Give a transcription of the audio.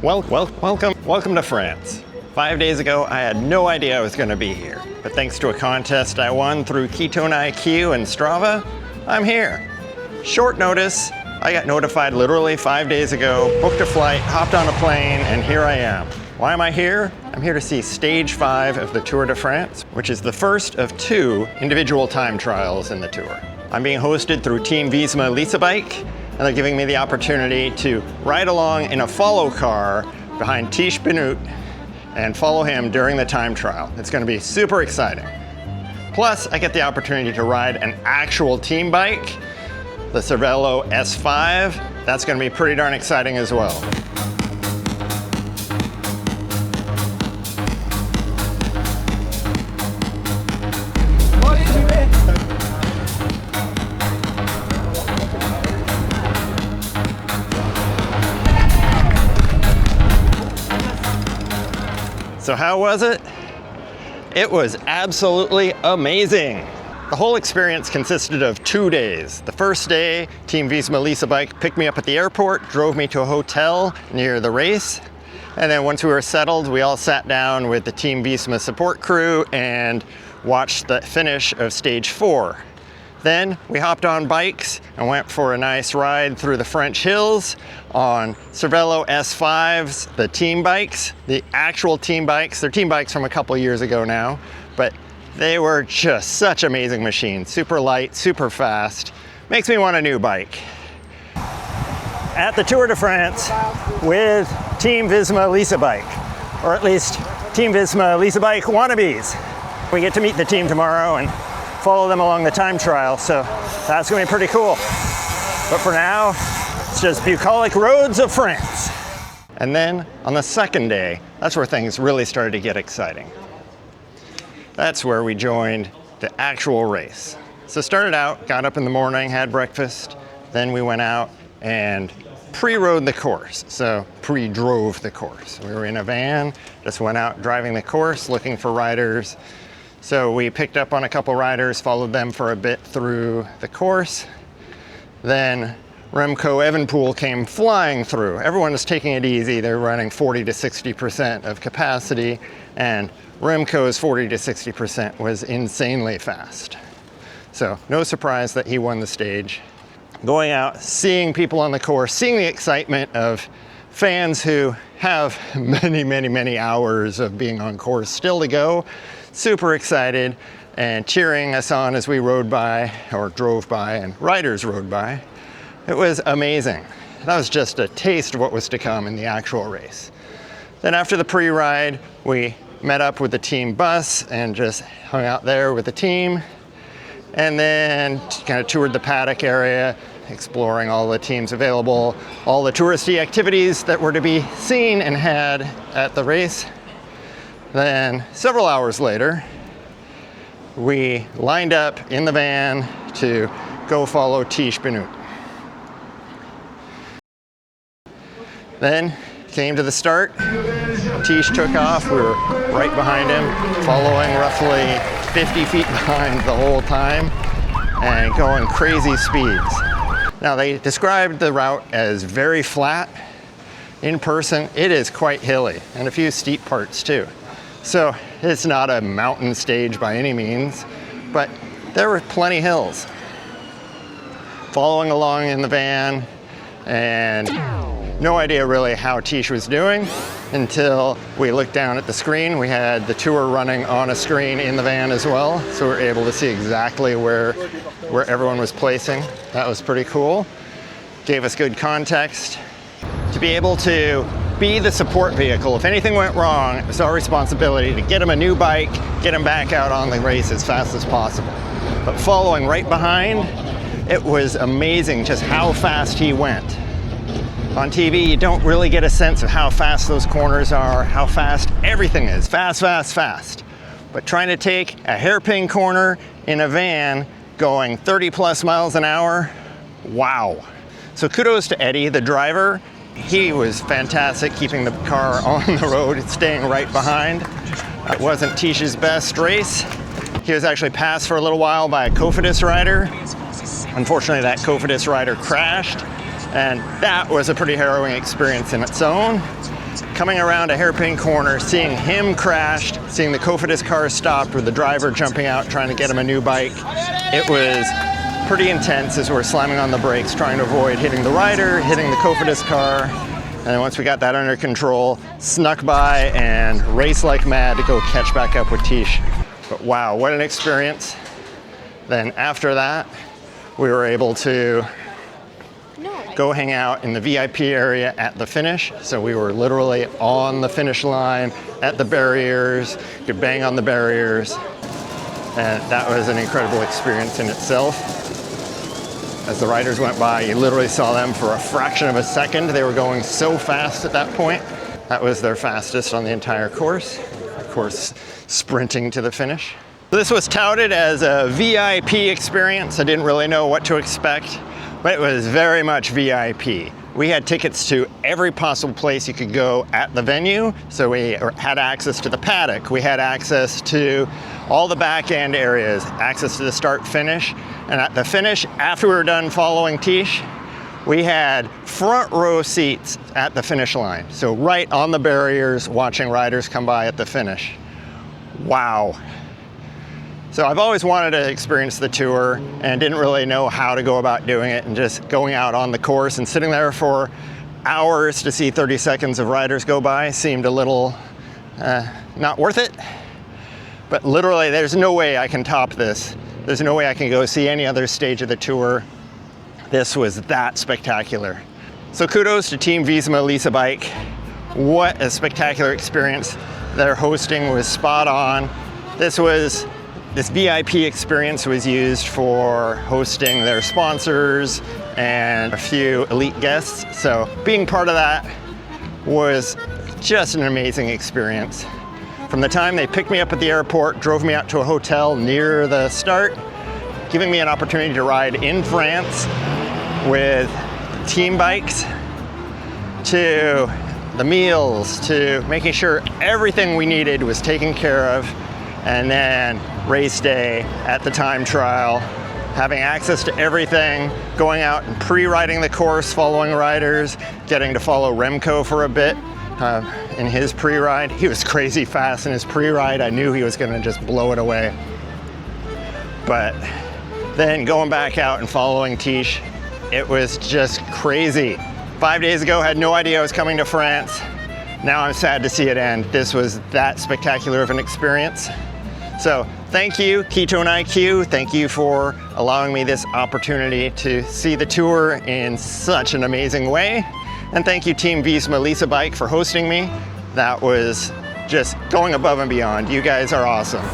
Welcome to France. 5 days ago, I had no idea I was going to be here, but thanks to a contest I won through Ketone IQ and Strava, I'm here. Short notice, I got notified literally 5 days ago, booked a flight, hopped on a plane, and here I am. Why am I here? I'm here to see stage 5 of the Tour de France, which is the first of 2 individual time trials in the tour. I'm being hosted through Team Visma Lease, and they're giving me the opportunity to ride along in a follow car behind Tish Benoot and follow him during the time trial. It's going to be super exciting. Plus, I get the opportunity to ride an actual team bike, the Cervelo S5. That's going to be pretty darn exciting as well. So how was it? It was absolutely amazing. The whole experience consisted of 2 days. The first day, Team Visma Lease picked me up at the airport, drove me to a hotel near the race. And then once we were settled, we all sat down with the Team Visma support crew and watched the finish of stage 4. Then we hopped on bikes and went for a nice ride through the French hills on Cervelo S5s, the team bikes, the actual team bikes. They're team bikes from a couple years ago now, but they were just such amazing machines. Super light, super fast. Makes me want a new bike. At the Tour de France with Team Visma Lease, or at least Team Visma Lease wannabes. We get to meet the team tomorrow and follow them along the time trial, so that's going to be pretty cool. But for now, it's just bucolic roads of France. And then on the second day, that's where things really started to get exciting. That's where we joined the actual race. So started out, got up in the morning, had breakfast, then we went out and pre-rode the course, so pre-drove the course. We were in a van, just went out driving the course, looking for riders. So we picked up on a couple riders, followed them for a bit through the course. Then Remco Evenepoel came flying through. Everyone was taking it easy. They're running 40 to 60% of capacity, and Remco's 40 to 60% was insanely fast. So no surprise that he won the stage. Going out, seeing people on the course, seeing the excitement of fans who have many hours of being on course still to go. Super excited and cheering us on as we rode by, or drove by, and riders rode by. It was amazing. That was just a taste of what was to come in the actual race. Then after the pre-ride, we met up with the team bus and just hung out there with the team. And then kind of toured the paddock area, exploring all the teams available, all the touristy activities that were to be seen and had at the race. Then several hours later, we lined up in the van to go follow Tish Benoot. Then came to the start. Tish took off. We were right behind him, following roughly 50 feet behind the whole time and going crazy speeds. Now, they described the route as very flat. In person, it is quite hilly and a few steep parts too. So it's not a mountain stage by any means, but there were plenty hills. Following along in the van, and no idea really how Tish was doing until we looked down at the screen. We had the tour running on a screen in the van as well, so we were able to see exactly where everyone was placing. That was pretty cool. Gave us good context. To be able to be the support vehicle, if anything went wrong, it was our responsibility to get him a new bike, get him back out on the race as fast as possible. But following right behind, it was amazing just how fast he went. On TV, you don't really get a sense of how fast those corners are, how fast everything is. Fast. But trying to take a hairpin corner in a van going 30 plus miles an hour, wow. So kudos to Eddie, the driver. He was fantastic keeping the car on the road, staying right behind. It wasn't Tish's best race. He was actually passed for a little while by a Cofidis rider. Unfortunately, that Cofidis rider crashed, and that was a pretty harrowing experience in its own. coming around a hairpin corner, seeing him crashed, seeing the Cofidis car stopped with the driver jumping out trying to get him a new bike. It was pretty intense as we're slamming on the brakes, trying to avoid hitting the rider, hitting the Cofidis car. And then once we got that under control, snuck by and raced like mad to go catch back up with Tish. But wow, what an experience. Then after that, we were able to go hang out in the VIP area at the finish. So we were literally on the finish line, at the barriers, could bang on the barriers. And that was an incredible experience in itself. As the riders went by, you literally saw them for a fraction of a second. They were going so fast at that point. That was their fastest on the entire course. Of course, sprinting to the finish. This was touted as a VIP experience. I didn't really know what to expect, but it was very much VIP. We had tickets to every possible place you could go at the venue. So we had access to the paddock. We had access to all the back end areas, access to the start finish. And at the finish, after we were done following Tish, we had front row seats at the finish line. So right on the barriers, watching riders come by at the finish. Wow. So I've always wanted to experience the tour and didn't really know how to go about doing it, and just going out on the course and sitting there for hours to see 30 seconds of riders go by seemed a little not worth it. But literally there's no way I can top this. There's no way I can go see any other stage of the tour. This was that spectacular. So kudos to Team Visma Lease a Bike. What a spectacular experience. Their hosting was spot on. This VIP experience was used for hosting their sponsors and a few elite guests. So being part of that was just an amazing experience. From the time they picked me up at the airport, drove me out to a hotel near the start, giving me an opportunity to ride in France with team bikes, to the meals, to making sure everything we needed was taken care of, and then race day at the time trial, having access to everything, going out and pre-riding the course, following riders, getting to follow Remco for a bit in his pre-ride. He was crazy fast in his pre-ride. I knew he was gonna just blow it away. But then going back out and following Tish, it was just crazy. 5 days ago, had no idea I was coming to France. Now I'm sad to see it end. This was that spectacular of an experience. So thank you, Ketone IQ. Thank you for allowing me this opportunity to see the tour in such an amazing way. And thank you, Team Visma Lease a Bike, for hosting me. That was just going above and beyond. You guys are awesome.